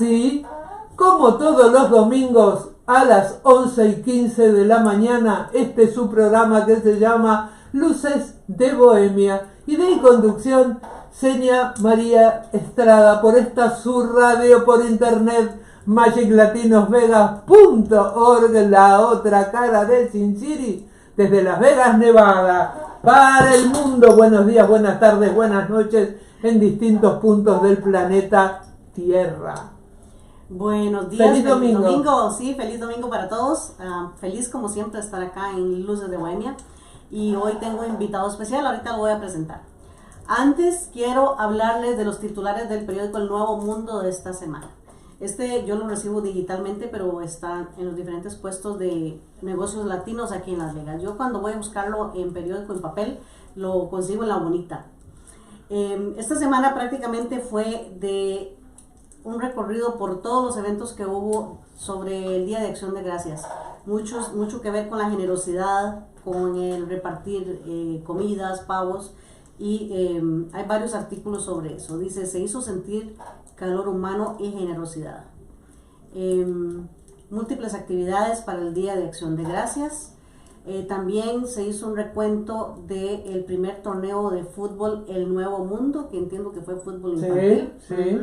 Sí, como todos los domingos a las 11:15 de la mañana, este es su programa que se llama Luces de Bohemia y de conducción Seña María Estrada por esta su radio por internet magiclatinosvegas.org, la otra cara de Sin City, desde Las Vegas, Nevada, para el mundo. Buenos días, buenas tardes, buenas noches en distintos puntos del planeta Tierra. Buenos días, feliz domingo. Sí, feliz domingo para todos. Feliz como siempre estar acá en Luces de Bohemia. Y hoy tengo invitado especial, ahorita lo voy a presentar. Antes quiero hablarles de los titulares del periódico El Nuevo Mundo de esta semana. Yo lo recibo digitalmente, pero está en los diferentes puestos de negocios latinos aquí en Las Vegas. Yo cuando voy a buscarlo en periódico, en papel, lo consigo en La Bonita. Esta semana prácticamente fue de un recorrido por todos los eventos que hubo sobre el Día de Acción de Gracias. Mucho que ver con la generosidad, con el repartir comidas, pavos, y hay varios artículos sobre eso. Dice, se hizo sentir calor humano y generosidad. Múltiples actividades para el Día de Acción de Gracias. También se hizo un recuento del primer torneo de fútbol El Nuevo Mundo, que entiendo que fue fútbol infantil. Sí.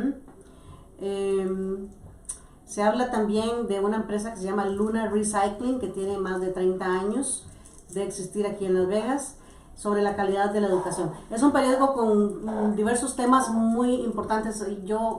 Se habla también de una empresa que se llama Luna Recycling, que tiene más de 30 años de existir aquí en Las Vegas, sobre la calidad de la educación. Es un periódico con diversos temas muy importantes. Yo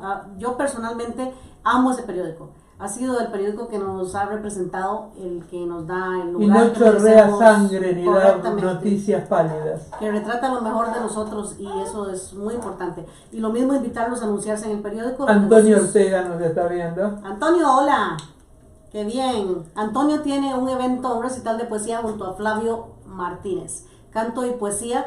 personalmente amo ese periódico. Ha sido el periódico que nos ha representado, el que nos da el lugar. Y no chorrea sangre ni da noticias pálidas. Que retrata lo mejor de nosotros, y eso es muy importante. Y lo mismo, invitarlos a anunciarse en el periódico. Antonio Ortega nos está viendo. Antonio, hola. Qué bien. Antonio tiene un evento, un recital de poesía junto a Flavio Martínez. Canto y poesía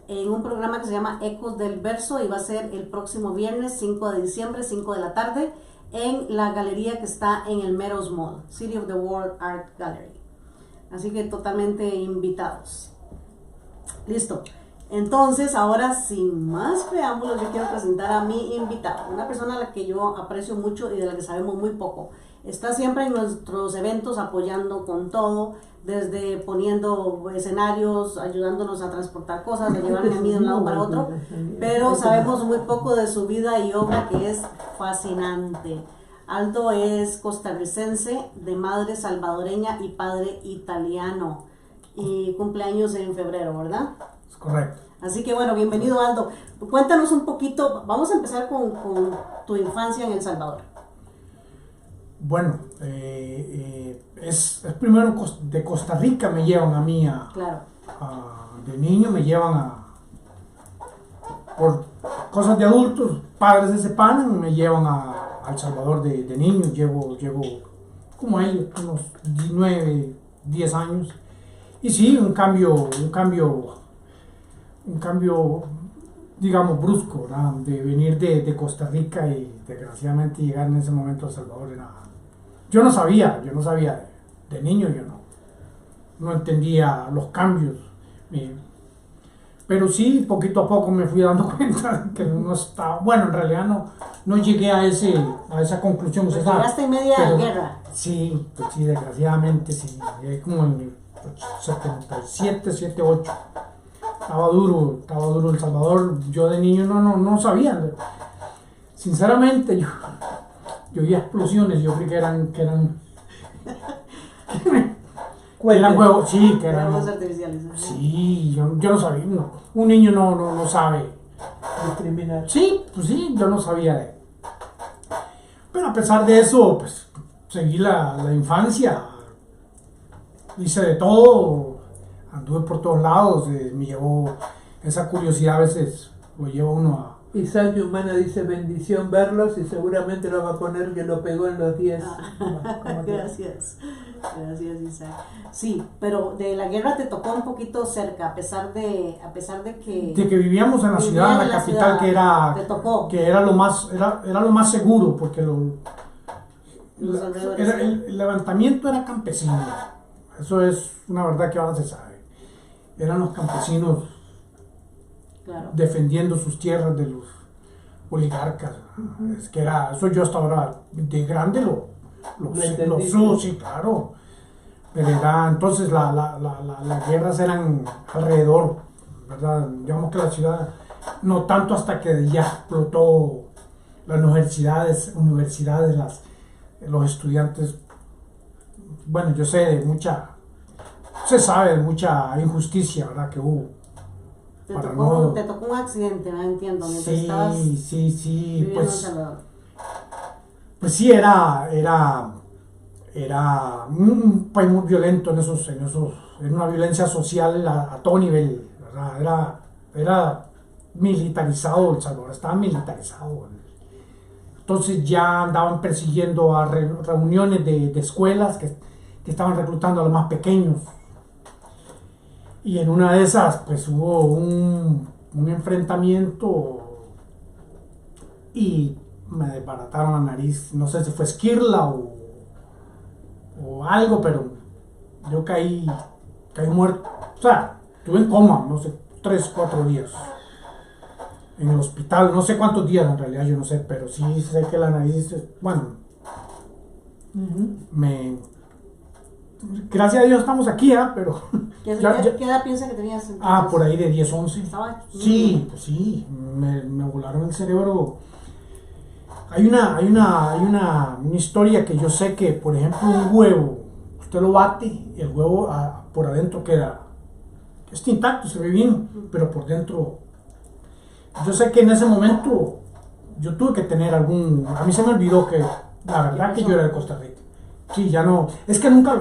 en un programa que se llama Ecos del Verso, y va a ser el próximo viernes 5 de diciembre, 5 de la tarde, en la galería que está en el Meadows Mall, City of the World Art Gallery. Así que totalmente invitados. Listo. Entonces, ahora sin más preámbulos, yo quiero presentar a mi invitado, una persona a la que yo aprecio mucho y de la que sabemos muy poco. Está siempre en nuestros eventos apoyando con todo, desde poniendo escenarios, ayudándonos a transportar cosas, a llevarme a mí de un lado para otro, pero sabemos muy poco de su vida y obra, que es fascinante. Aldo es costarricense, de madre salvadoreña y padre italiano, y cumpleaños en febrero, ¿verdad? Es correcto. Así que bueno, bienvenido Aldo. Cuéntanos un poquito, vamos a empezar con tu infancia en El Salvador. Bueno, es primero de Costa Rica me llevan a mí Claro. De niño me llevan por cosas de adultos, padres se separan y me llevan a El Salvador de niño. Llevo como ellos, unos 9, 10 años. Y sí, un cambio, digamos, brusco, ¿verdad? De venir de Costa Rica y desgraciadamente llegar en ese momento a El Salvador era... Yo no sabía, de niño yo no entendía los cambios, pero sí, poquito a poco me fui dando cuenta que no estaba, bueno, en realidad no llegué a esa conclusión. Pues llegaste en media guerra. Sí, pues sí, desgraciadamente sí, llegué como en el 77, 78, estaba duro El Salvador. Yo de niño no sabía, sinceramente yo oía explosiones, yo creí que eran huevos, sí, que eran huevos artificiales. Sí, yo no sabía, un niño no sabe discriminar. Sí, pues sí, yo no sabía pero a pesar de eso, pues seguí la infancia, hice de todo, anduve por todos lados, me llevó esa curiosidad, a veces lo lleva uno a... Isaac Humana dice bendición verlos, y seguramente lo va a poner que lo pegó en los 10. Gracias Isaac. Sí, pero de la guerra te tocó un poquito cerca, a pesar de que... De que vivíamos en la ciudad, en la capital, que era lo más seguro, porque el levantamiento era campesino. Eso es una verdad que ahora se sabe. Eran los campesinos, claro, defendiendo sus tierras de oligarcas. Es que era, eso yo hasta ahora de grande lo entendiste. sí, claro. Pero era, entonces las guerras eran alrededor, ¿verdad? Digamos que la ciudad, no tanto hasta que ya explotó las universidades, los estudiantes, bueno, yo sé de mucha, se sabe de mucha injusticia, ¿verdad? Que hubo. Te tocó un accidente, ¿no? Entiendo, mientras estabas Sí, viviendo en pues, Salvador. pues sí, era un país muy violento en una violencia social a todo nivel, ¿verdad? Era militarizado, El Salvador estaba militarizado. Entonces ya andaban persiguiendo a reuniones de escuelas que estaban reclutando a los más pequeños. Y en una de esas, pues hubo un enfrentamiento y me desbarataron la nariz. No sé si fue esquirla o algo, pero yo caí muerto. O sea, estuve en coma, no sé, 3, 4 días. En el hospital, no sé cuántos días en realidad, yo no sé, pero sí sé que la nariz, bueno, gracias a Dios estamos aquí, pero... ¿Qué edad piensa que tenías entonces? Por ahí de 10, 11. Estaba... Sí, pues sí, me volaron el cerebro. Hay una historia que yo sé que, por ejemplo, un huevo, usted lo bate, el huevo por adentro está intacto, se ve bien, pero por dentro... Yo sé que en ese momento yo tuve que tener a mí se me olvidó que la verdad que yo era de Costa Rica. Sí, ya no, es que nunca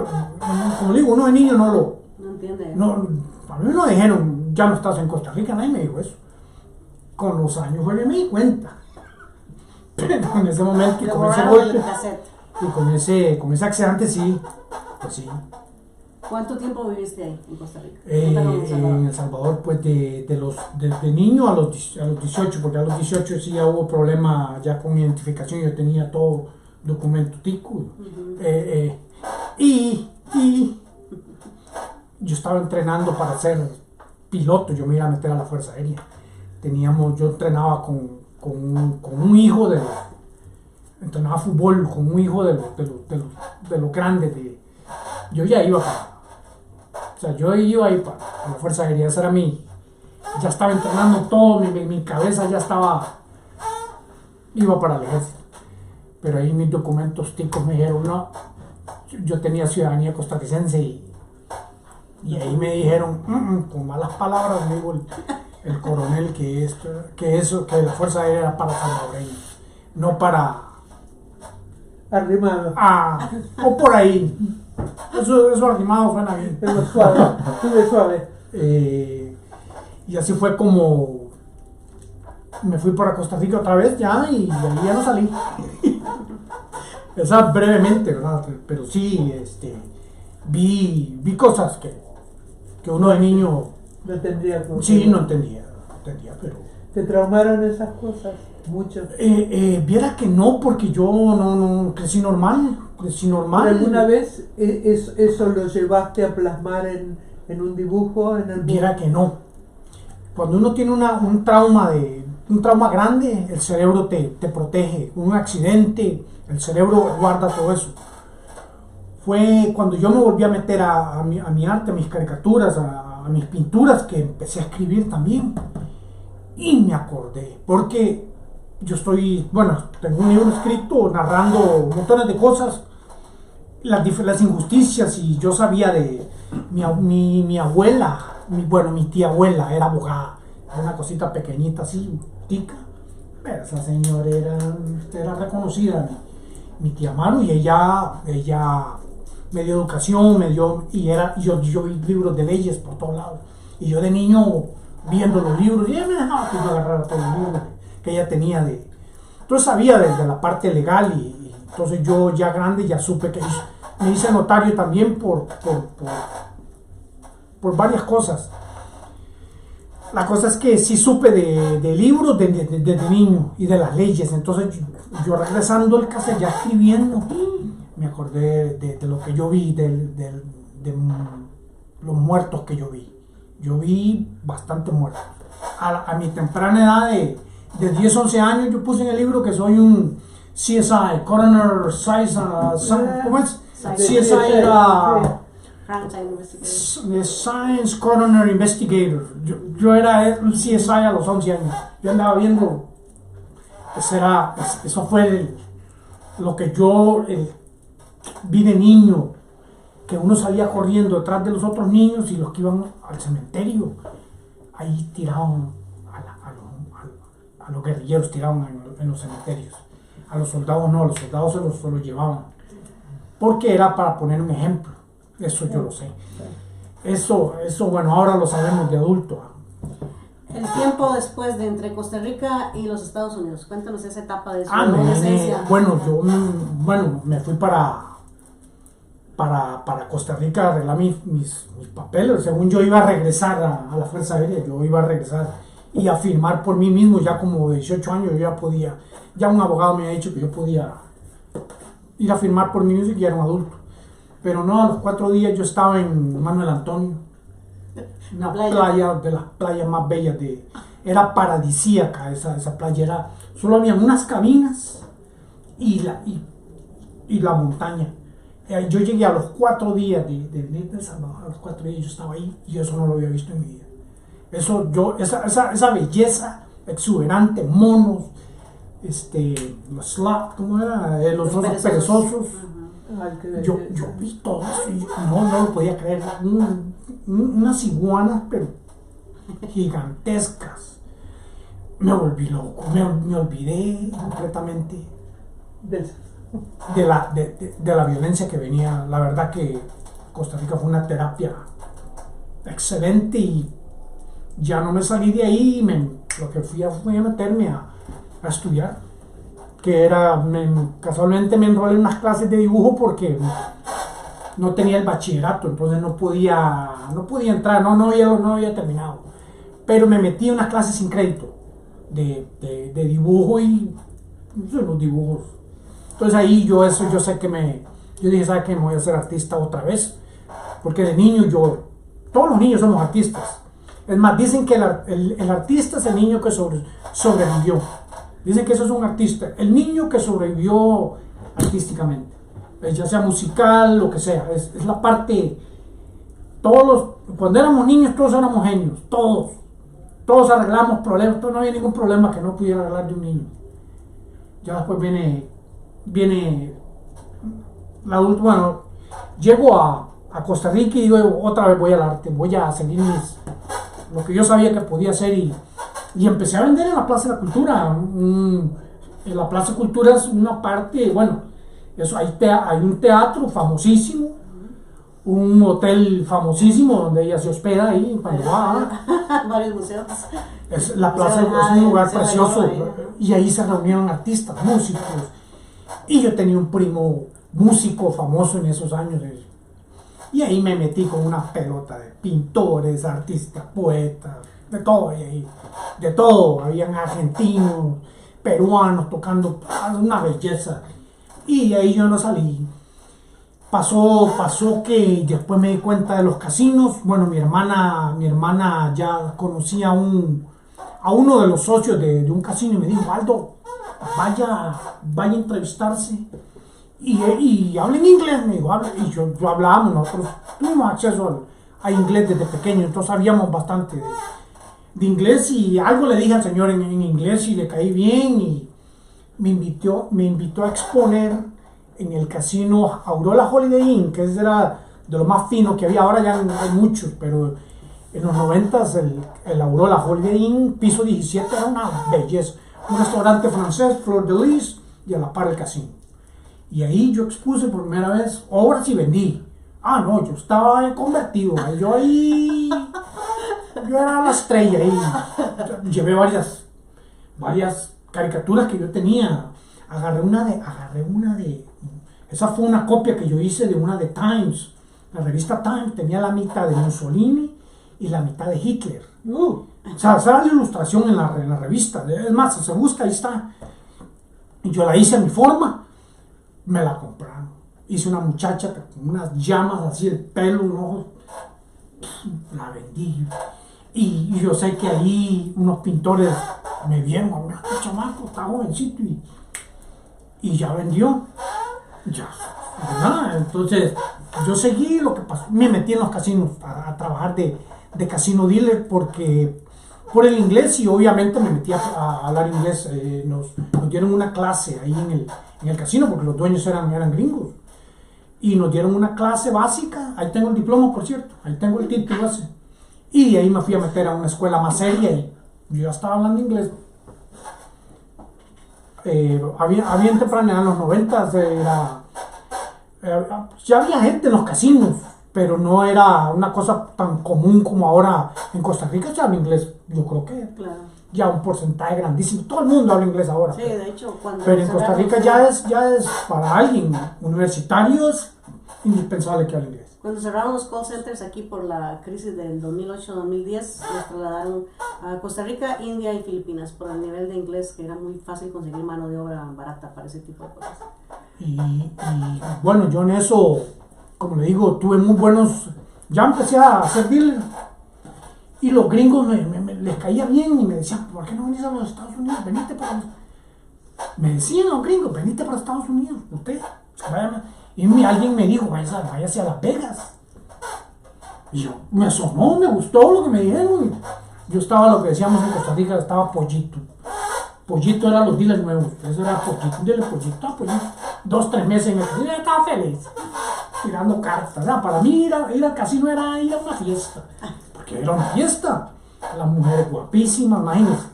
como digo, uno de niño No entiende. no, a mí me dijeron, ya no estás en Costa Rica, nadie me dijo eso. Con los años fue que me di cuenta. Pero en ese momento y con ese golpe y con ese accidente sí, pues sí. ¿Cuánto tiempo viviste ahí en Costa Rica? En El Salvador, pues de niño a los 18, porque a los 18 sí ya hubo problema ya con mi identificación, yo tenía todo documento tico. Y yo estaba entrenando para ser piloto, yo me iba a meter a la Fuerza Aérea. Yo entrenaba con un hijo entrenaba fútbol con un hijo de los grandes. Yo ya iba yo iba ahí para la Fuerza Aérea, esa era ya estaba entrenando todo, mi cabeza ya iba para el ejército. Pero ahí mis documentos ticos me dijeron, no, yo tenía ciudadanía costarricense y ahí me dijeron, con malas palabras, me dijo el coronel que la Fuerza Aérea era para salvadoreños, no para... Arrimado. O por ahí. Eso arrimado suena bien. Pero suave. Y así fue como me fui para Costa Rica otra vez ya y de ahí ya no salí. Esa brevemente, ¿verdad? Pero sí, vi cosas que uno de niño No tendría como... sí no entendía, pero... ¿Te traumaron esas cosas? Mucho. Viera que no, porque yo no crecí normal. ¿Pero alguna vez eso lo llevaste a plasmar en un dibujo? Viera que no. Cuando uno tiene un trauma grande, el cerebro te protege. Un accidente, el cerebro guarda todo eso. Fue cuando yo me volví a meter a mi arte, a mis caricaturas, a mis pinturas, que empecé a escribir también. Y me acordé, porque yo tengo un libro escrito narrando montones de cosas, las injusticias, y yo sabía de mi abuela, mi tía abuela era abogada, era una cosita pequeñita así, tica, pero esa señora era reconocida, mi tía Maru, y ella me dio educación, yo vi libros de leyes por todos lados, y yo de niño viendo los libros, y ella me dejaba que yo agarrara todos los libros que ella tenía entonces sabía de la parte legal, y entonces yo ya grande ya supe que me hice notario también por varias cosas. La cosa es que sí supe de libros desde niño y de las leyes, entonces yo regresando al casa ya escribiendo, me acordé de lo que yo vi, de los muertos que yo vi. Yo vi bastante muertos. A mi temprana edad de 10, 11 años, yo puse en el libro que soy un CSI, Coroner Science, ¿cómo es? CSI, Science Coroner Investigator. Yo era un CSI a los 11 años. Yo andaba viendo, eso fue lo que yo vi de niño, que uno salía corriendo detrás de los otros niños y los que iban al cementerio, ahí tiraban a los guerrilleros, tiraban en los cementerios. A los soldados no, a los soldados se los llevaban. Porque era para poner un ejemplo. Eso yo lo sé. Eso bueno, ahora lo sabemos de adulto. El tiempo después de entre Costa Rica y los Estados Unidos. Cuéntanos esa etapa de su adolescencia. Bueno, yo me fui para Costa Rica a arreglar mis papeles. Según yo iba a regresar a la Fuerza Aérea, yo iba a regresar y a firmar por mí mismo. Ya como de 18 años yo ya podía, ya un abogado me había dicho que yo podía ir a firmar por mí mismo y ya era un adulto. Pero no, a los 4 días yo estaba en Manuel Antonio, una playa de las playas más bellas era paradisíaca esa playa, solo había unas cabinas y la montaña. Yo llegué a los 4 días de Salvador, a los 4 días yo estaba ahí y eso no lo había visto en mi vida. Esa belleza exuberante, monos, los slot, ¿cómo era? Los osos perezosos. Yo vi todo eso y no lo podía creer. Unas iguanas, pero gigantescas. Me volví loco, me olvidé completamente de la violencia que venía. La verdad que Costa Rica fue una terapia excelente y ya no me salí de ahí. Lo que fui a meterme a estudiar, que era, casualmente me enrolé en unas clases de dibujo porque no tenía el bachillerato, entonces no podía entrar, no había terminado, pero me metí en unas clases sin crédito de dibujo y los dibujos. Entonces ahí yo sé que yo dije, ¿sabes qué? Me voy a ser artista otra vez, porque de niño todos los niños somos artistas. Es más, dicen que el artista es el niño que sobrevivió. Dicen que eso es un artista, el niño que sobrevivió artísticamente, ya sea musical, lo que sea, es la parte. Cuando éramos niños todos éramos genios, todos arreglamos problemas, no había ningún problema que no pudiera arreglar de un niño. Ya después viene la adulto. Bueno, llego a Costa Rica y digo, otra vez voy al arte, voy a seguir lo que yo sabía que podía hacer y empecé a vender en la Plaza de la Cultura. En la Plaza de Cultura es una parte, bueno, hay un teatro famosísimo, un hotel famosísimo donde ella se hospeda ahí cuando va. Varios museos. La plaza es un lugar precioso y ahí se reunieron artistas, músicos. Y yo tenía un primo músico famoso en esos años. Y ahí me metí con una pelota de pintores, artistas, poetas, de todo. Y ahí, de todo, habían argentinos, peruanos tocando, una belleza. Y ahí yo no salí. Pasó que después me di cuenta de los casinos. Bueno, mi hermana ya conocía a uno de los socios de un casino y me dijo, Aldo, vaya a entrevistarse y hablen inglés, me dijo, y yo hablábamos, nosotros tuvimos acceso a inglés desde pequeño, entonces sabíamos bastante de inglés y algo le dije al señor en inglés y le caí bien y me invitó a exponer en el casino Aurora Holiday Inn, que era de lo más fino que había. Ahora ya no hay muchos, pero en los 90s el Aurora Holiday Inn, piso 17, era una belleza. Un restaurante francés, Fleur de Lis, y a la par el casino. Y ahí yo expuse por primera vez obras y vendí. No, yo estaba convertido. Yo era la estrella ahí. Llevé varias caricaturas que yo tenía. Agarré una de esa fue una copia que yo hice de una de Times. La revista Times tenía la mitad de Mussolini y la mitad de Hitler. O sea, la ilustración en la revista. Es más, si se busca, ahí está. Y yo la hice a mi forma. Me la compraron. Hice una muchacha con unas llamas así, el pelo, un ojo. La vendí. Y yo sé que ahí unos pintores me vieron, mira, este chamaco está jovencito y ya vendió. Ya, ¿verdad? Entonces, yo seguí lo que pasó. Me metí en los casinos a trabajar de casino dealer por el inglés, y obviamente me metí a hablar inglés. Nos dieron una clase ahí en el casino, porque los dueños eran gringos. Y nos dieron una clase básica. Ahí tengo el diploma, por cierto. Ahí tengo el título ese. Y de ahí me fui a meter a una escuela más seria y yo ya estaba hablando inglés. Había temprano, en los 90 ya había gente en los casinos, pero no era una cosa tan común como ahora en Costa Rica. Se habla inglés, yo creo que ya un porcentaje grandísimo. Todo el mundo habla inglés ahora. Sí, de hecho, pero en Costa Rica ya es para alguien universitario, es indispensable que hable inglés. Cuando cerraron los call centers aquí por la crisis del 2008-2010, los trasladaron a Costa Rica, India y Filipinas por el nivel de inglés, que era muy fácil conseguir mano de obra barata para ese tipo de cosas. Y bueno, yo en eso, como le digo, tuve muy buenos. Ya empecé a hacer dealer y los gringos les caía bien y me decían, ¿por qué no venís a los Estados Unidos? Venite para. Me decían los gringos, venite para Estados Unidos, usted. Y alguien me dijo, váyase a Las Vegas. Y yo, me sonó, me gustó lo que me dijeron. Yo estaba, lo que decíamos en Costa Rica, estaba pollito. Pollito eran los dealers nuevos. Eso era pollito, un dealer pollito. 2-3 meses en el casino, yo estaba feliz. Tirando cartas. O sea, para mí ir al casino era ir a una fiesta. Porque era una fiesta. Las mujeres guapísimas, imagínense.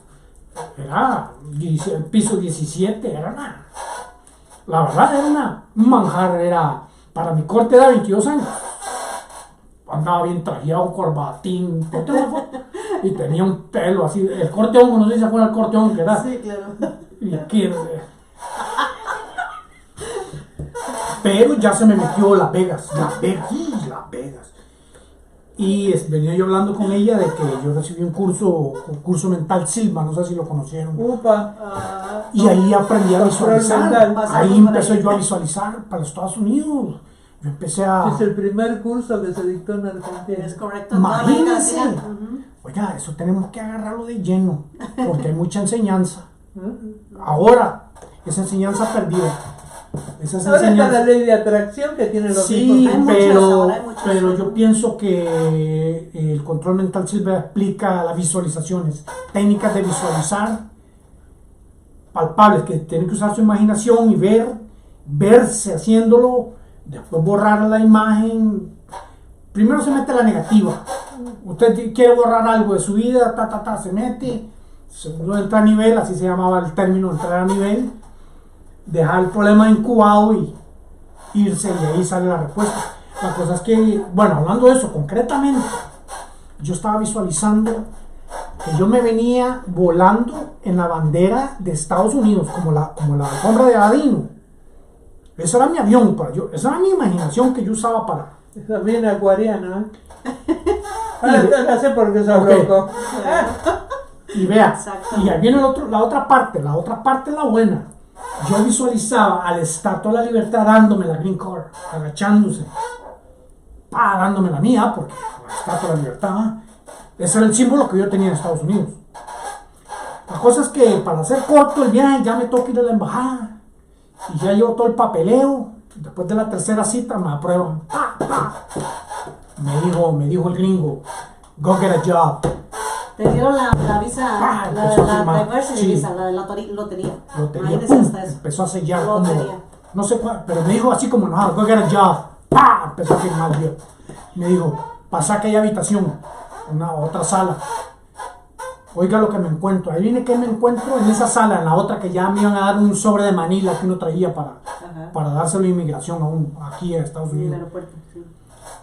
Era el piso 17, era nada. La verdad era un manjar, para mi corte de 22 años. Andaba bien trajeado, corbatín, y tenía un pelo así, el corte hongo, no sé si se acuerdan el corte hongo que era. Sí, claro. Y aquí, pero ya se me metió Las Vegas. Y venía yo hablando con ella de que yo recibí un curso mental Silva, no sé si lo conocieron. Y ahí aprendí a visualizar. Ahí empecé yo a visualizar para los Estados Unidos. Yo empecé a. Es el primer curso que se dictó en Argentina. Es correcto. Imagínense. Oiga, eso tenemos que agarrarlo de lleno, porque hay mucha enseñanza. Ahora, esa enseñanza perdida. Ahora está la ley de atracción que tiene los mismos. Sí, pero yo pienso que el control mental Silva explica las visualizaciones, técnicas de visualizar palpables, que tienen que usar su imaginación y verse haciéndolo, después borrar la imagen. Primero se mete la negativa. Usted quiere borrar algo de su vida, se mete. Segundo, entra a nivel, así se llamaba el término, entrar a nivel. Dejar el problema incubado y irse, y ahí sale la respuesta. La cosa es que, bueno, hablando de eso concretamente, yo estaba visualizando que yo me venía volando en la bandera de Estados Unidos, como la alfombra de Aladino. Ese era mi avión, esa era mi imaginación que yo usaba para. Esa es bien acuariana, ahora sé por qué sos loco. Y vea, y ahí viene la otra parte, la buena. Yo visualizaba a la Estatua de la Libertad dándome la green card, agachándose, dándome la mía, porque la Estatua de la Libertad, ese era el símbolo que yo tenía en Estados Unidos. La cosa es que, para hacer corto el viaje, ya me toca ir a la embajada, y ya llevo todo el papeleo. Después de la tercera cita me aprueban. Me dijo el gringo, go get a job. Te dieron la visa, la diversity visa, la de la lotería. Empezó a sellar como, no sé cuál, pero me dijo así como, no, go get a job. Empezó a firmar yo. Me dijo, pasa a aquella habitación, otra sala. Oiga lo que me encuentro. Ahí viene que me encuentro en esa sala, en la otra que ya me iban a dar un sobre de Manila que uno traía para dárselo a inmigración aquí en Estados Unidos. En el aeropuerto, sí.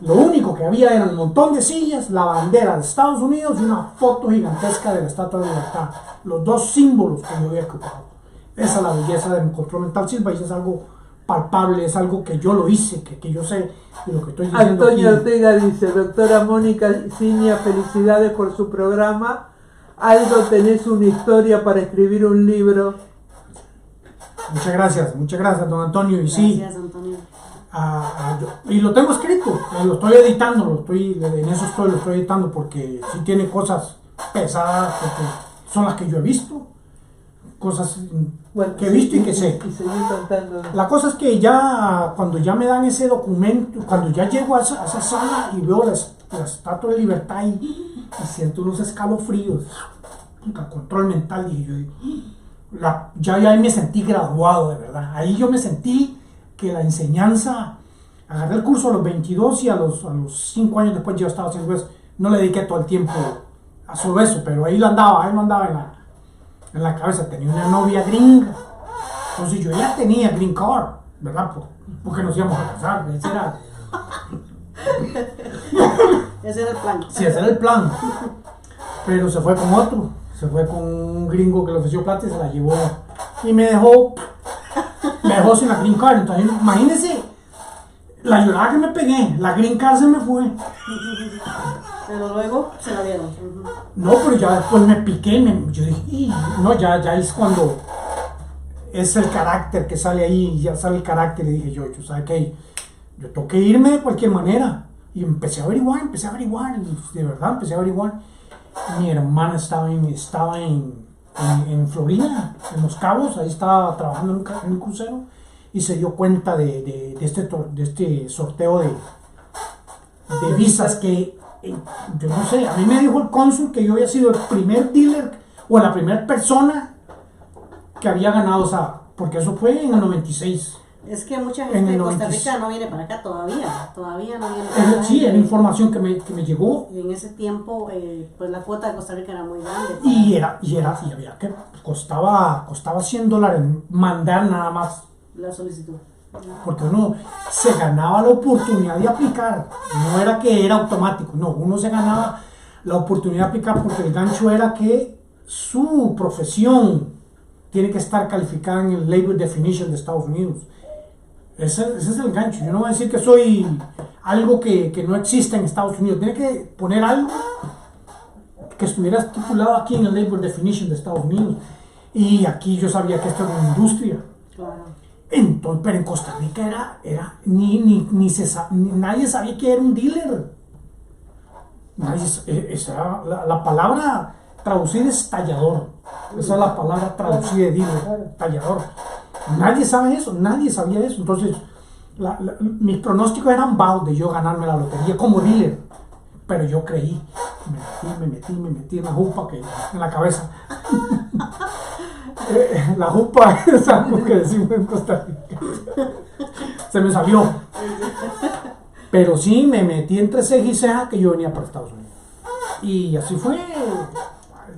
Lo único que había era un montón de sillas, la bandera de Estados Unidos y una foto gigantesca de la Estatua de la Libertad. Los dos símbolos que yo había ocupado. Esa es la belleza de mi control mental Silva, y es algo palpable, es algo que yo lo hice, que yo sé de lo que estoy diciendo. Antonio aquí. Ortega dice, doctora Mónica Ciña, felicidades por su programa. Aldo, tenés una historia para escribir un libro. Muchas gracias, don Antonio. Y Gracias, Antonio. y lo tengo escrito, lo estoy editando, en eso lo estoy editando porque sí tiene cosas pesadas, porque son las que yo he visto, cosas que he visto y que sé. Y seguir contando. La cosa es que ya, cuando ya me dan ese documento, cuando ya llego a esa sala y veo la Estatua de Libertad y siento unos escalofríos, control mental, dije yo, ya ahí me sentí graduado, de verdad. Ahí yo me sentí que la enseñanza, agarré el curso a los 22 y a los 5 años después yo estaba haciendo eso. No le dediqué todo el tiempo a solo eso, pero ahí lo andaba en la cabeza. Tenía una novia gringa, entonces yo ya tenía green card, ¿verdad? Porque nos íbamos a casar, Ese era el plan. Sí, ese era el plan. Pero se fue con otro, se fue con un gringo que le ofreció plata y se la llevó y me dejó sin la green card. Entonces imagínense la llorada que me pegué, la green card se me fue. Pero luego se la dieron. No, pero ya después me piqué, yo dije, no, ya es cuando es el carácter que sale ahí, ya sale el carácter, y dije yo ¿sabes qué? Yo tengo que irme de cualquier manera. Y empecé a averiguar, y de verdad empecé a averiguar. Mi hermana estaba en Florida, en Los Cabos, ahí estaba trabajando en un crucero, y se dio cuenta de este sorteo de visas que, yo no sé, a mí me dijo el cónsul que yo había sido el primer dealer o la primera persona que había ganado, porque eso fue en el 96. Es que mucha gente de Costa Rica no viene para acá todavía no viene para acá. Sí, era información que me llegó. Y en ese tiempo, pues la cuota de Costa Rica era muy grande. Y había que, costaba $100 mandar nada más. La solicitud. Porque uno se ganaba la oportunidad de aplicar, no era que era automático, no, uno se ganaba la oportunidad de aplicar porque el gancho era que su profesión tiene que estar calificada en el Labor Definition de Estados Unidos. Ese es el gancho. Yo no voy a decir que soy algo que no existe en Estados Unidos. Tiene que poner algo que estuviera estipulado aquí en el Labor Definition de Estados Unidos. Y aquí yo sabía que esto era una industria. Claro. Entonces, pero en Costa Rica nadie sabía que era un dealer. La palabra traducida es tallador. Esa es la palabra traducida de dealer, tallador. Nadie sabe eso, nadie sabía eso. Entonces, mis pronósticos eran bajos de yo ganarme la lotería como dealer. Pero yo creí, me metí en la jupa en la cabeza. La jupa es algo que decimos en Costa Rica. Se me salió. Pero sí, me metí entre ceja y ceja que yo venía para Estados Unidos. Y así fue.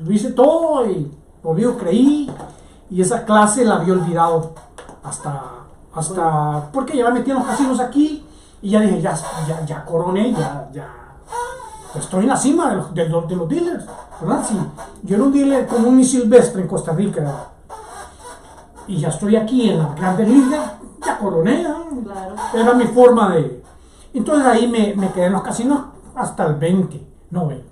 Lo hice todo y obvio creí. Y esa clase la había olvidado hasta porque ya me metí en los casinos aquí y ya dije, ya coroné, ya estoy en la cima de los dealers, ¿verdad? Sí, yo era un dealer común y silvestre en Costa Rica y ya estoy aquí en la Grandes Ligas, ya coroné, ¿no? Claro. Era mi forma de... Entonces ahí me quedé en los casinos hasta el 20,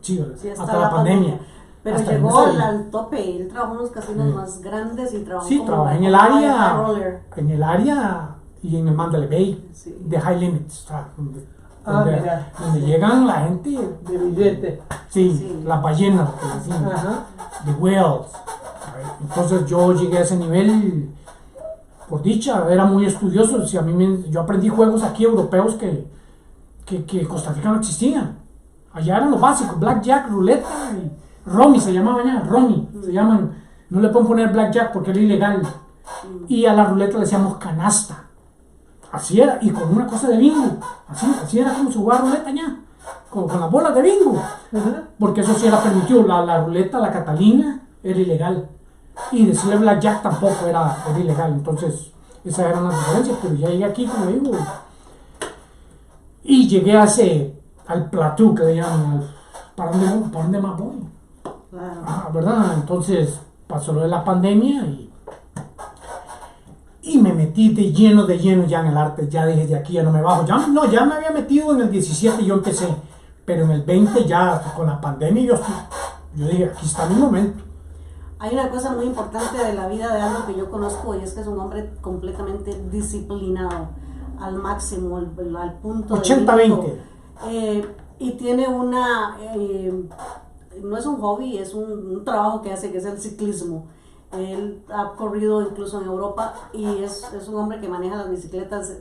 sí, hasta la pandemia. Pero hasta llegó al tope, él trabajó en los casinos más grandes y trabajó trabajé en el área y en el Mandalay Bay, de High Limits, donde llegan la gente de billete. Sí, las ballenas, de whales. Entonces yo llegué a ese nivel, por dicha, era muy estudioso. Yo aprendí juegos aquí europeos que en Costa Rica no existían. Allá eran los básicos, blackjack, ruleta y Romy se llamaba ya, se llaman, no le pueden poner blackjack porque era ilegal. Y a la ruleta le decíamos canasta. Así era, y con una cosa de bingo. Así era como se jugaba ruleta ya, con las bolas de bingo. Porque eso sí era permitido, la ruleta, la catalina, era ilegal. Y decirle blackjack tampoco era ilegal. Entonces, esas eran las diferencias, pero ya llegué aquí, como digo. Y llegué al plató que le llaman, ¿para dónde más voy? Claro. ¿Verdad? Entonces pasó lo de la pandemia y me metí de lleno ya en el arte. Ya dije, de aquí ya no me bajo. Ya me había metido en el 17, yo empecé, pero en el 20 ya con la pandemia yo dije, aquí está mi momento. Hay una cosa muy importante de la vida de Aldo que yo conozco y es que es un hombre completamente disciplinado. al máximo, al punto 80-20. Y tiene una, no es un hobby, es un trabajo que hace, que es el ciclismo. Él ha corrido incluso en Europa y es un hombre que maneja las bicicletas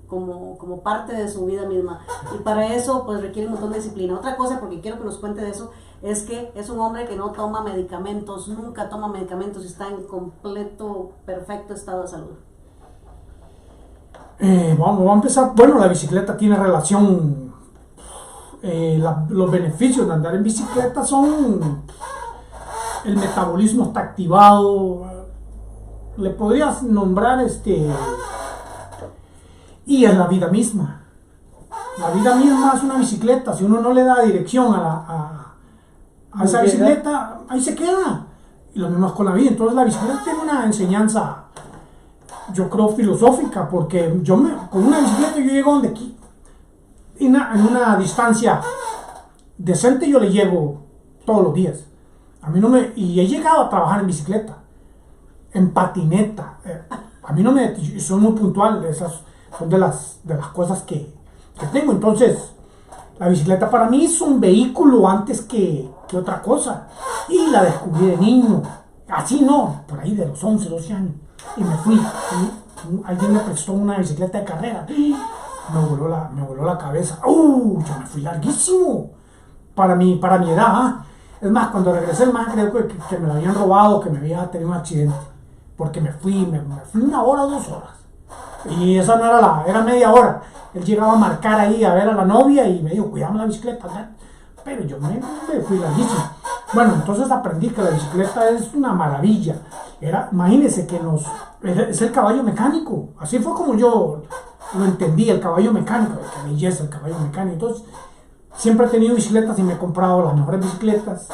como parte de su vida misma. Y para eso pues requiere un montón de disciplina. Otra cosa, porque quiero que nos cuente de eso, es que es un hombre que no toma medicamentos, nunca toma medicamentos y está en completo, perfecto estado de salud. Vamos a empezar. Bueno, la bicicleta tiene relación. Los beneficios de andar en bicicleta son: el metabolismo está activado, le podrías nombrar y es la vida misma. La vida misma es una bicicleta. Si uno no le da dirección a esa bicicleta, ahí se queda. Y lo mismo es con la vida. Entonces la bicicleta tiene una enseñanza, yo creo, filosófica, porque con una bicicleta yo llego donde aquí, en una distancia decente, yo le llevo todos los días. Y he llegado a trabajar en bicicleta, en patineta. A mí no me, soy muy puntual. Esas son de las cosas que tengo. Entonces, la bicicleta para mí es un vehículo antes que otra cosa. Y la descubrí de niño. Así no, por ahí de los 11, 12 años. Y me fui. Alguien me prestó una bicicleta de carrera. Me voló la cabeza. Yo me fui larguísimo. Para mi edad. Es más, cuando regresé, el man creo que me lo habían robado, que me había tenido un accidente. Porque me fui 1 hora, 2 horas. Y esa no era media hora. Él llegaba a marcar ahí a ver a la novia y me dijo, cuidame la bicicleta, ¿no? Pero yo me fui larguísimo. Bueno, entonces aprendí que la bicicleta es una maravilla. Imagínense que es el caballo mecánico. Así fue como yo lo entendí, el caballo mecánico. Qué belleza el caballo mecánico. Entonces, siempre he tenido bicicletas y me he comprado las mejores bicicletas.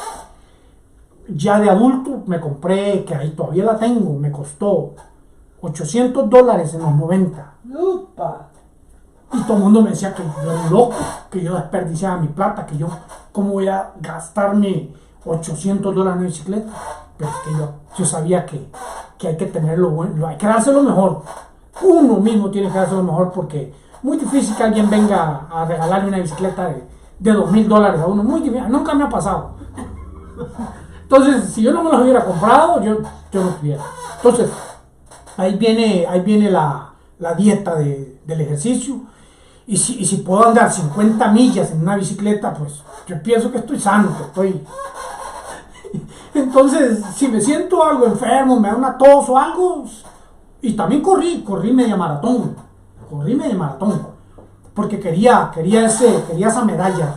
Ya de adulto me compré, que ahí todavía la tengo, me costó $800 en los 90. ¡Upa! Y todo el mundo me decía que yo era un loco, que yo desperdiciaba mi plata, que ¿cómo voy a gastarme $800 en bicicleta? Pero es que yo sabía que hay que tenerlo bueno, hay que darse lo mejor. Uno mismo tiene que darse lo mejor, porque muy difícil que alguien venga a regalarle una bicicleta de $2,000 a uno. Muy difícil, nunca me ha pasado. Entonces, si yo no me los hubiera comprado, yo no pudiera. Entonces, ahí viene la dieta del ejercicio. Y si puedo andar 50 millas en una bicicleta, pues yo pienso que estoy sano, que estoy... Entonces, si me siento algo enfermo, me da una tos o algo... Y también corrí media maratón. Porque quería esa medalla.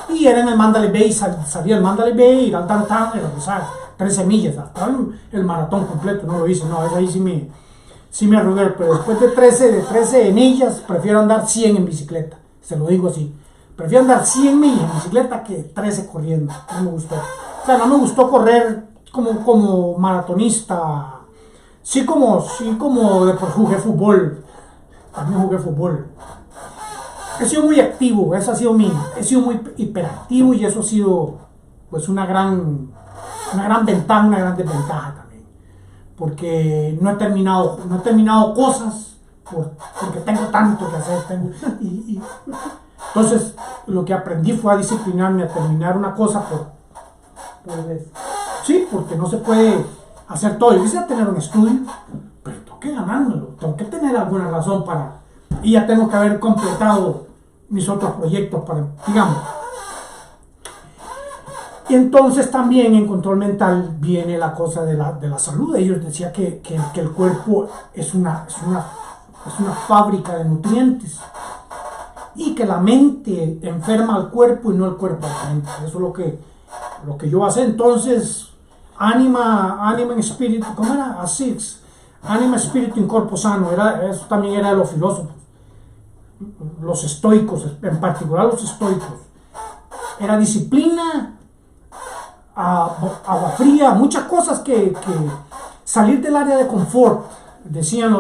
Y era en el Mandalay Bay, salía el Mandalay Bay, ir al downtown y regresar 13 millas. Hasta el maratón completo no lo hice, no, ahí sí me arrugué, pero después de 13 millas, prefiero andar 100 en bicicleta. Se lo digo así. Prefiero andar 100 millas en bicicleta que 13 corriendo. No me gustó. O sea, no me gustó correr como maratonista. Sí como jugué fútbol. También jugué fútbol. He sido muy activo, he sido muy hiperactivo, y eso ha sido pues una gran ventaja, una gran desventaja también. Porque no he terminado cosas porque tengo tanto que hacer. Entonces, lo que aprendí fue a disciplinarme, a terminar una cosa por vez. Sí, porque no se puede hacer todo. Yo quisiera tener un estudio, pero tengo que ganármelo, tengo que tener alguna razón y ya tengo que haber completado mis otros proyectos digamos. Y entonces también en control mental viene la cosa de la salud. Ellos decían que el cuerpo es una fábrica de nutrientes, y que la mente enferma al cuerpo y no el cuerpo a la mente. Eso es lo que yo hacía. Entonces, anima en espíritu, ¿cómo era? Así, anima, espíritu y cuerpo sano. Eso también era de los filósofos, los estoicos, en particular los estoicos. Era disciplina, agua fría, muchas cosas que salir del área de confort. Decían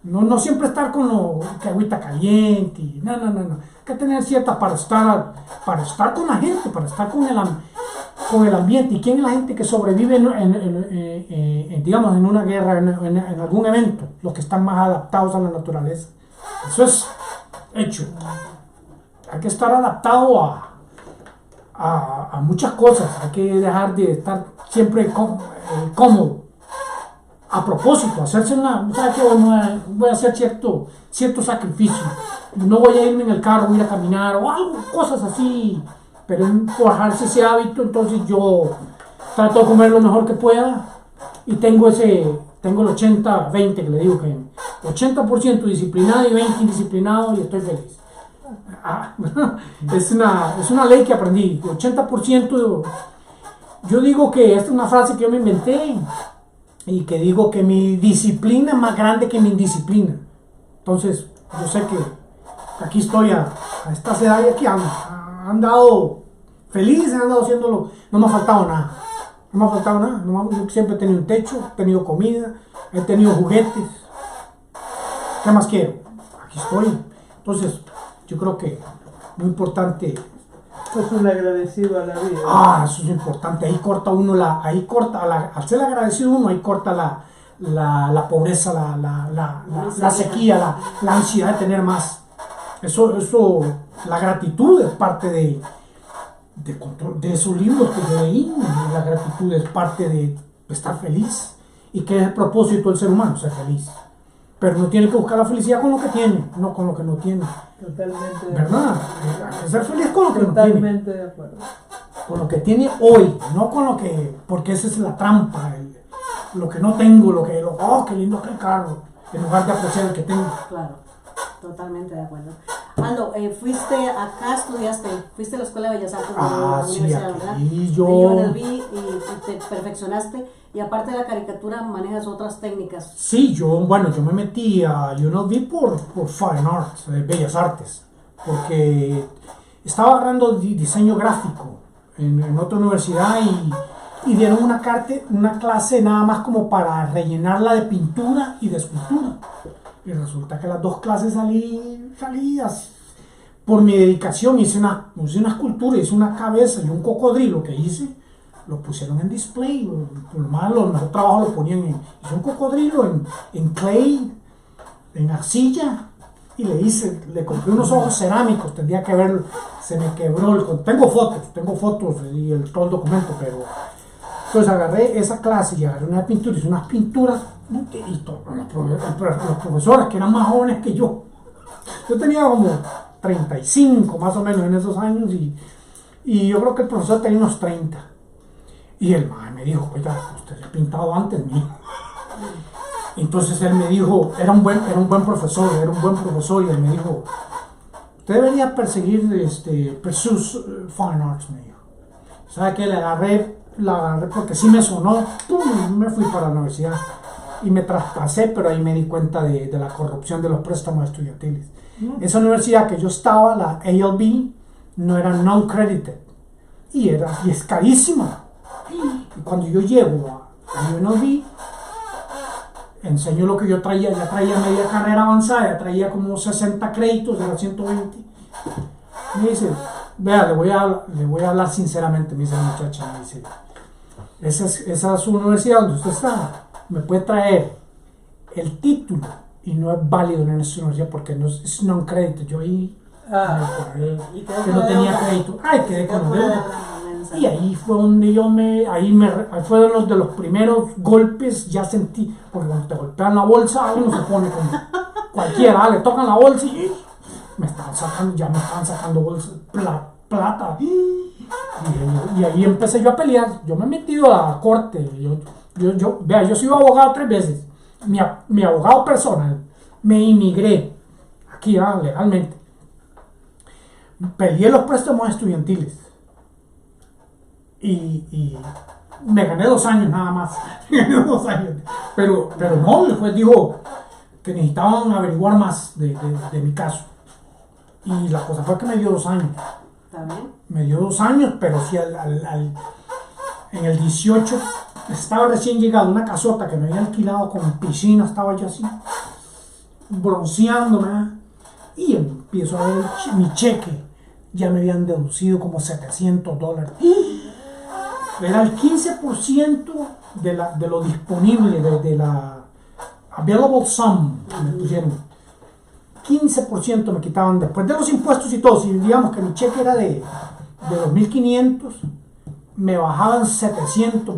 no siempre estar con que agüita caliente, no. Hay que tener cierta para estar con la gente, para estar con el ambiente. ¿Y quién es la gente que sobrevive digamos, en una guerra, en algún evento? Los que están más adaptados a la naturaleza. Eso es hecho. Hay que estar adaptado a muchas cosas. Hay que dejar de estar siempre cómodo. A propósito, hacerse ¿sabes qué? Voy a hacer cierto sacrificio. No voy a irme en el carro, voy a ir a caminar o algo, cosas así. Pero forjarse ese hábito, entonces yo trato de comer lo mejor que pueda y tengo el 80-20 que le digo, que 80% disciplinado y 20% indisciplinado y estoy feliz. Es una ley que aprendí. 80%, yo digo que esta es una frase que yo me inventé y que digo que mi disciplina es más grande que mi indisciplina. Entonces, yo sé que aquí estoy a esta edad y aquí ando. He andado feliz, he andado haciéndolo, no me ha faltado nada. Yo siempre he tenido un techo, he tenido comida, he tenido juguetes. ¿Qué más quiero? Aquí estoy. Entonces, yo creo que muy importante. Es un agradecido a la vida. Eso es importante. Ahí corta al ser agradecido uno, ahí corta la pobreza, la sequía, la ansiedad de tener más. Eso, la gratitud es parte de esos libros que yo leí. La gratitud es parte de estar feliz. ¿Y qué es el propósito del ser humano? Ser feliz. Pero no tiene que buscar la felicidad con lo que tiene, no con lo que no tiene. Totalmente de ¿verdad? Hay que ser feliz con lo que no tiene. Totalmente de acuerdo. Con lo que tiene hoy, no con lo que, porque esa es la trampa, lo que no tengo, qué lindo que el carro, en lugar de apreciar el que tengo. Claro, totalmente de acuerdo. Aldo, fuiste a la Escuela de Bellas Artes de la Sí, Universidad, ¿verdad? aquí yo... De UNLV, y te perfeccionaste, y aparte de la caricatura manejas otras técnicas. Sí, yo me metí a UNLV por Fine Arts, Bellas Artes, porque estaba agarrando diseño gráfico en otra universidad y dieron una clase nada más como para rellenarla de pintura y de escultura. Y resulta que las dos clases salí por mi dedicación. Hice una escultura, hice una cabeza y un cocodrilo que hice, lo pusieron en display. Por lo más, los mejores trabajos lo ponían hice un cocodrilo en clay, en arcilla, y le compré unos ojos cerámicos. Tendría que verlo, se me quebró tengo fotos y todo el documento, pero entonces agarré esa clase y agarré una pintura, hice unas pinturas, y los profesores que eran más jóvenes que yo tenía como 35 más o menos en esos años, y yo creo que el profesor tenía unos 30, y el maestro me dijo, oiga, usted se ha pintado antes mío. Entonces él me dijo, era un buen profesor, y él me dijo, usted debería perseguir pursue fine arts, me dijo. ¿Sabe qué? La agarré porque sí me sonó, ¡pum! Me fui para la universidad y me traspasé, pero ahí me di cuenta de la corrupción de los préstamos estudiantiles. Esa universidad que yo estaba, la ALB, no era non-credited y es carísima. Y cuando yo llego a UNLV, enseño lo que yo traía, ya traía media carrera avanzada, ya traía como 60 créditos de las 120. Me dice, vea, le voy a hablar sinceramente, me dice la muchacha, me dice, esa es su universidad donde usted está, me puede traer el título y no es válido en esa universidad porque no es non-crédito. Yo ahí que no tenía crédito, quedé con deuda. Y ahí fue donde fue uno de los primeros golpes, ya sentí, porque cuando te golpean la bolsa, uno se pone como cualquiera, le tocan la bolsa y me estaban sacando bolsas, plata. Y ahí empecé yo a pelear. Yo me he metido a la corte. Yo soy abogado 3 veces. Mi abogado personal, me inmigré aquí legalmente. Peleé los préstamos estudiantiles. Y me gané 2 años nada más. Pero no, el juez dijo que necesitaban averiguar más de mi caso. Y la cosa fue que me dio 2 años. ¿También? Me dio 2 años, pero sí en el 18 estaba recién llegado una casota que me había alquilado con piscina, estaba yo así, bronceándome, y empiezo a ver mi cheque, ya me habían deducido como $700. Era el 15% de lo disponible, de la available sum que me pusieron. 15% me quitaban después de los impuestos y todo. Si digamos que mi cheque era de 2.500, me bajaban 700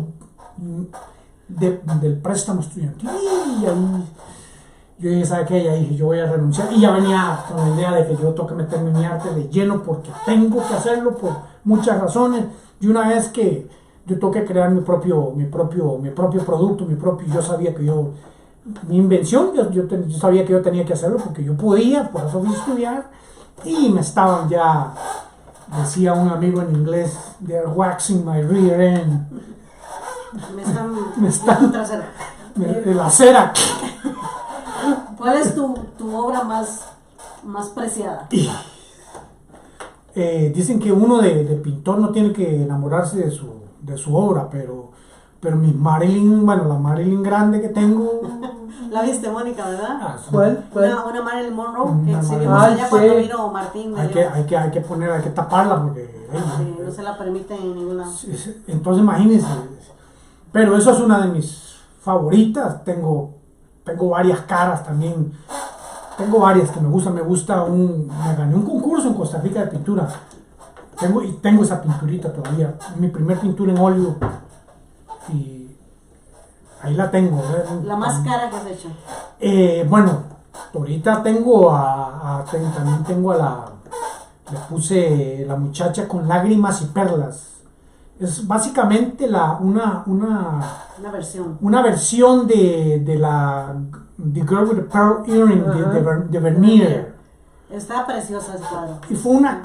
del préstamo estudiantil. Y ahí yo dije, ¿sabe qué? Ya dije, yo voy a renunciar. Y ya venía con la idea de que yo tengo que meterme en mi arte de lleno porque tengo que hacerlo por muchas razones. Y una vez que yo tengo que crear mi propio producto, yo sabía que mi invención, yo sabía que yo tenía que hacerlo porque yo podía, por eso fui a estudiar. Y me estaban ya, decía un amigo en inglés, they're waxing my rear end. Me están trasera. La cera. ¿Cuál es tu obra más preciada? Dicen que uno de pintor no tiene que enamorarse de su obra, pero mis Marilyn, bueno, la Marilyn grande que tengo. La viste, Mónica, ¿verdad? ¿Cuál? Una Marilyn Monroe que exhibimos Monroe. allá cuando vino Martín. Hay que taparla porque no se la permite en ningún lado. Entonces imagínense. Pero eso es una de mis favoritas. Tengo varias caras también. Tengo varias que me gustan. Me gané un concurso en Costa Rica de pintura. Tengo esa pinturita todavía. Mi primer pintura en óleo. Y ahí la tengo. La más cara que has hecho. Bueno, ahorita tengo también tengo le puse la muchacha con lágrimas y perlas. Es básicamente una versión de la The Girl with the Pearl Earring de Vermeer. Está preciosa ese cuadro. Y fue la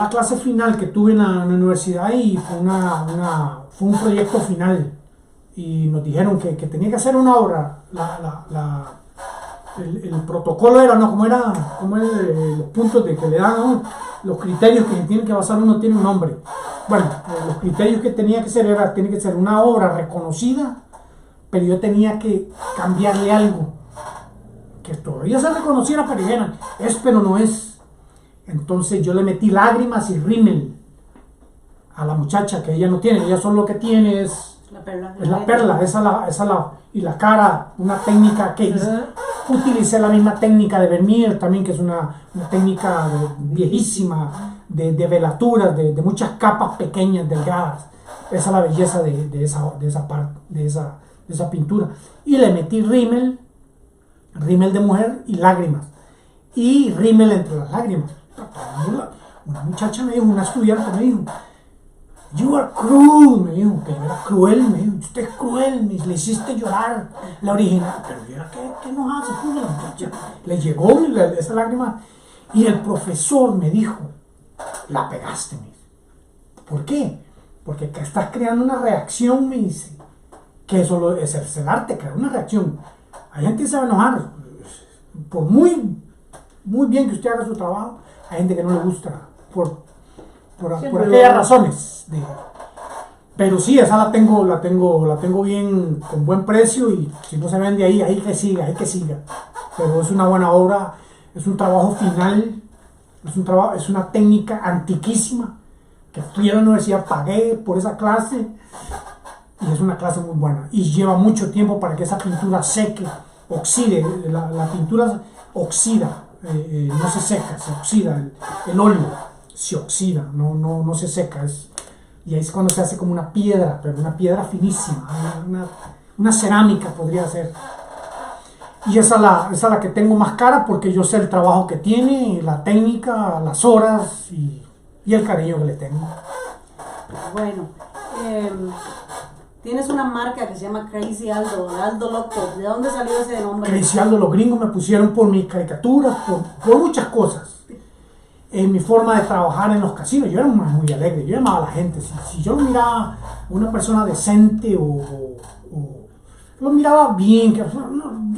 clase final que tuve en la universidad y fue un proyecto final. Y nos dijeron que tenía que hacer una obra. El protocolo era, como los puntos de que le dan a uno, los criterios que tiene que basar uno tiene un nombre. Bueno, los criterios que tenía que ser tiene que ser una obra reconocida, pero yo tenía que cambiarle algo que todavía se reconociera, pero dijeran, pero no es. Entonces yo le metí lágrimas y rímel a la muchacha, que ella no tiene, ella solo lo que tiene es la perla, y la cara, una técnica que utilicé la misma técnica de Vermeer también, que es una técnica viejísima, de velaturas, de muchas capas pequeñas, delgadas. Esa es la belleza de esa pintura. Y le metí rímel de mujer y lágrimas. Y rímel entre las lágrimas. Una muchacha me dijo, una estudiante me dijo, "You are cruel", me dijo, que yo era cruel, me dijo, "usted es cruel, le hiciste llorar la original". Pero yo era, ¿qué nos hace? Pues, la muchacha le llegó esa lágrima. Y el profesor me dijo, "la pegaste", me dice. ¿Por qué? Porque acá estás creando una reacción, me dice. Que eso es el arte, crear una reacción. Hay gente que se va a enojar. Por muy bien que usted haga su trabajo, hay gente que no le gusta por aquellas razones. Pero sí, esa la tengo bien, con buen precio, y si no se vende ahí, hay que siga. Pero es una buena obra, es un trabajo final, es una técnica antiquísima, que fui a la universidad, pagué por esa clase, y es una clase muy buena. Y lleva mucho tiempo para que esa pintura seque, oxide, la pintura oxida, no se seca, se oxida, el óleo se oxida, no se seca, y ahí es cuando se hace como una piedra, pero una piedra finísima, una cerámica podría ser. Y esa es la que tengo más cara, porque yo sé el trabajo que tiene, la técnica, las horas y el cariño que le tengo. Bueno, tienes una marca que se llama Crazy Aldo, Aldo Loco. ¿De dónde salió ese nombre? Crazy Aldo, los gringos me pusieron por mis caricaturas, por muchas cosas. En mi forma de trabajar en los casinos, yo era muy alegre, yo llamaba a la gente. Si yo lo miraba a una persona decente o lo miraba bien, yo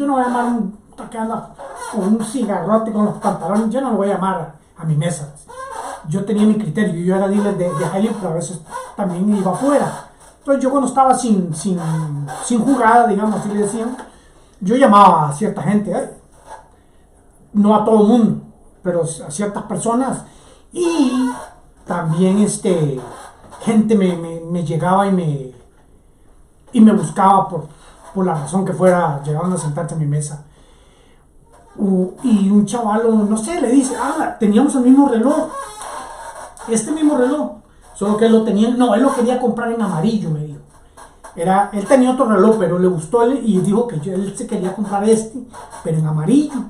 no voy a llamar a un que anda con un cigarrote con los pantalones, yo no lo voy a llamar a mi mesa. Yo tenía mi criterio, yo era dealer de Highland, pero a veces también iba afuera. Entonces yo cuando estaba sin jugada, digamos, así le decían, yo llamaba a cierta gente, no a todo el mundo, pero a ciertas personas, y también gente me llegaba y me buscaba por la razón que fuera, llegaban a sentarse a mi mesa. Y un chaval, no sé, le dice, teníamos el mismo reloj, este mismo reloj, solo que él lo tenía, no, él lo quería comprar en amarillo, me dijo. Él tenía otro reloj, pero le gustó y dijo que él se quería comprar pero en amarillo.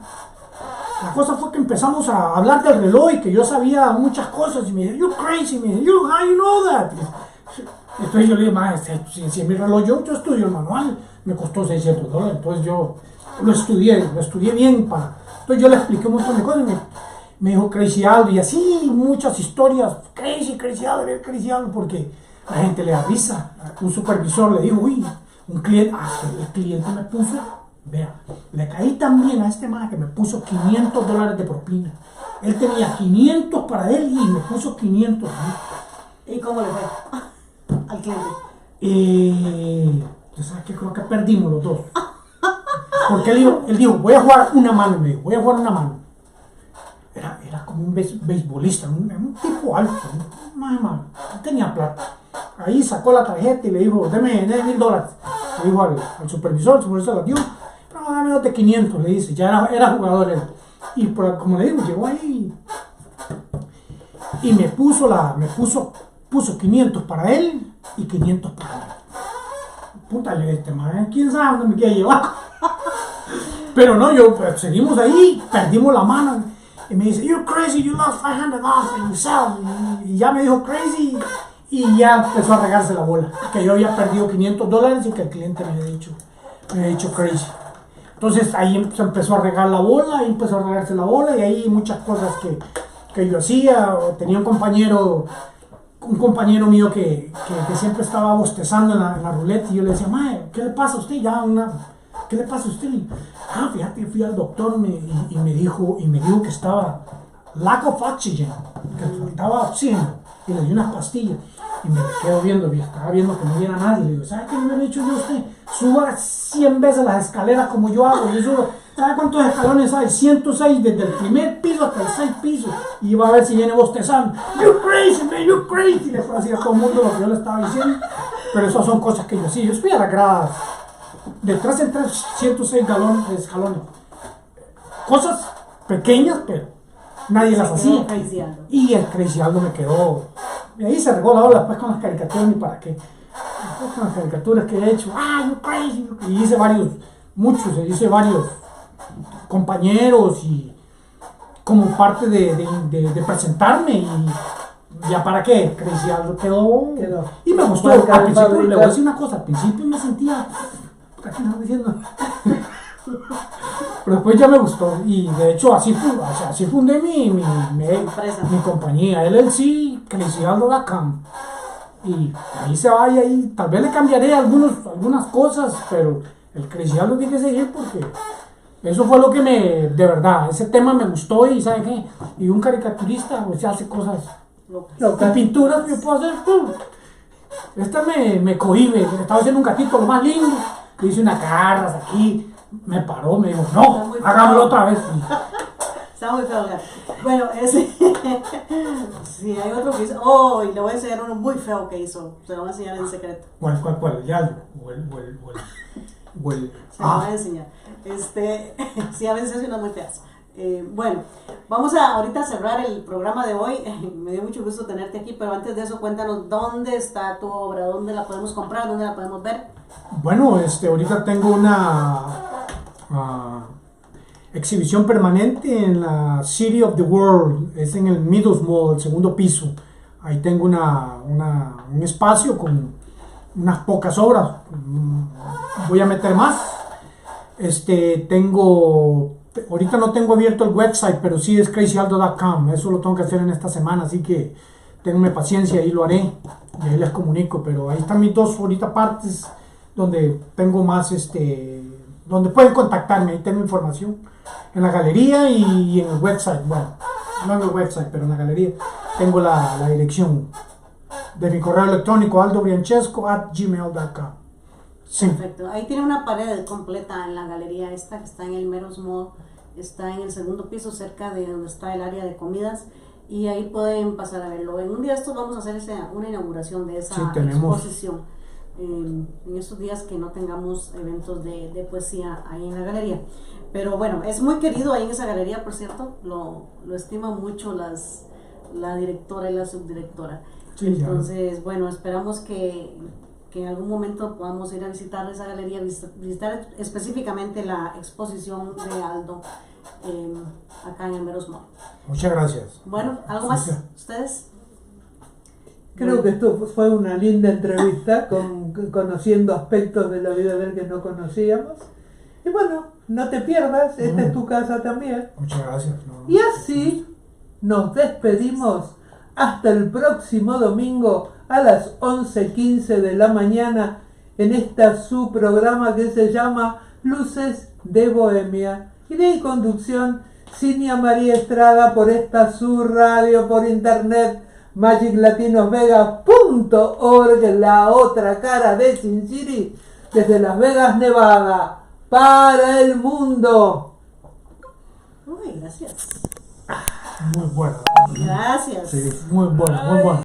La cosa fue que empezamos a hablar del reloj y que yo sabía muchas cosas. Y me dijo, you're crazy, me dijo, how you know that? Entonces yo le dije, si es mi reloj, yo estudio el manual, me costó $600. Entonces yo lo estudié bien. Entonces yo le expliqué un montón de cosas y me dijo Crazy Aldo, y así muchas historias, Crazy Aldo, porque la gente le da risa. Un supervisor le dijo, uy, un cliente, el cliente me puso, vea, le caí tan bien a este man que me puso $500 de propina. Él tenía 500 para él y me puso 500. ¿Y cómo le fue al cliente? ¿Sabes qué? Creo que perdimos los dos. Porque él dijo, voy a jugar una mano, me dijo, voy a jugar una mano. Era como un beisbolista, un tipo alto, no tenía plata. Ahí sacó la tarjeta y le dijo, deme $1,000. Le dijo al supervisor, el supervisor la dio, no, dame los de 500, le dice, ya era jugador él. Y como le digo, llegó ahí y me puso 500 para él y 500 para mí. Puta, le dije, man, quién sabe dónde me quiere llevar. Pero no, seguimos ahí, perdimos la mano. Y me dice, you're crazy, you lost $500 in yourself. Y ya me dijo crazy y ya empezó a regarse la bola. Que yo había perdido $500 y que el cliente me había dicho crazy. Entonces ahí se empezó a regar la bola, y empezó a regarse la bola y ahí muchas cosas que yo hacía. Tenía un compañero mío que siempre estaba bostezando en la ruleta y yo le decía, mae, ¿qué le pasa a usted? ¿Qué le pasa a usted? Fíjate, fui al doctor y me dijo que estaba lack of oxygen, que faltaba oxígeno, y le di unas pastillas y me quedo viendo, estaba viendo que no viera nadie. Le digo, ¿sabe qué me ha dicho yo a usted? Suba 100 veces las escaleras como yo hago. Yo subo, ¿sabe cuántos escalones hay? 106 desde el primer piso hasta el 6 pisos. Y iba a ver si viene bostezando. You're crazy, man, you're crazy. Le fue a decir a todo el mundo lo que yo le estaba diciendo. Pero esas son cosas que yo sí. Yo subí a las gradas de 3 en 3, 106 escalones. Cosas pequeñas, pero nadie las hacía. Y el Crazy Aldo me quedó. Y ahí se regó la ola después con las caricaturas, ni para qué. Después con las caricaturas que he hecho. You're crazy. Y hice varios compañeros y como parte de presentarme y ya para qué, Crazy Aldo quedó. Y me gustó. Al principio, le voy a decir una cosa, al principio me sentía, ¿qué estás diciendo? Pero después ya me gustó y de hecho así fundé mi compañía, LLC, crazyaldo.com, y ahí se va y ahí tal vez le cambiaré algunas cosas, pero el Crazy Aldo tiene que seguir porque eso fue lo que de verdad, ese tema me gustó. Y ¿sabe qué? Y un caricaturista pues hace cosas locas, pinturas que puedo hacer. Esta me cohíbe, estaba haciendo un gatito lo más lindo, le hice unas garras aquí, me paró, me dijo, no, hagámoslo otra vez. Está muy feo el gato. Bueno, sí, hay otro que hizo, y le voy a enseñar uno muy feo que hizo, se lo voy a enseñar en secreto. ¿Cuál? ¿El Aldo? Se lo voy a enseñar. Sí, a veces hace unas muy feas. Bueno, vamos a ahorita cerrar el programa de hoy. Me dio mucho gusto tenerte aquí, pero antes de eso cuéntanos dónde está tu obra, dónde la podemos comprar, dónde la podemos ver. Bueno, ahorita tengo una exhibición permanente en la City of the World, es en el Meadows Mall, el segundo piso. Ahí tengo un espacio con unas pocas obras. Voy a meter más. Ahorita no tengo abierto el website, pero sí es crazyaldo.com. Eso lo tengo que hacer en esta semana, así que ténganme paciencia, ahí lo haré y ahí les comunico. Pero ahí están mis dos ahorita partes donde tengo más, donde pueden contactarme. Ahí tengo información en la galería y en el website. Bueno, no en el website, pero en la galería tengo la dirección de mi correo electrónico aldobrianchesco@gmail.com. Sí. Perfecto. Ahí tiene una pared completa en la galería esta que está en el Meadows Mall, está en el segundo piso cerca de donde está el área de comidas y ahí pueden pasar a verlo. En un día de estos vamos a hacer una inauguración de esa exposición. en estos días que no tengamos eventos de poesía ahí en la galería. Pero bueno, es muy querido ahí en esa galería, por cierto, lo estima mucho la directora y la subdirectora. Sí, Entonces, bueno, esperamos que en algún momento podamos ir a visitar esa galería, visitar específicamente la exposición de Aldo acá en el Meros Mall. Muchas gracias. Bueno, ¿algo más? ¿Ustedes? Creo que esto fue una linda entrevista, conociendo aspectos de la vida de él que no conocíamos. Y bueno, no te pierdas, esta es tu casa también. Muchas gracias. Y así nos despedimos hasta el próximo domingo a las 11:15 de la mañana en su programa que se llama Luces de Bohemia. Idea y conducción, Cinia María Estrada, por esta su radio, por internet, magiclatinosvegas.org, la otra cara de Sin City, desde Las Vegas, Nevada, para el mundo. Uy, gracias. Muy buena. Gracias. Sí, muy buena, muy buena.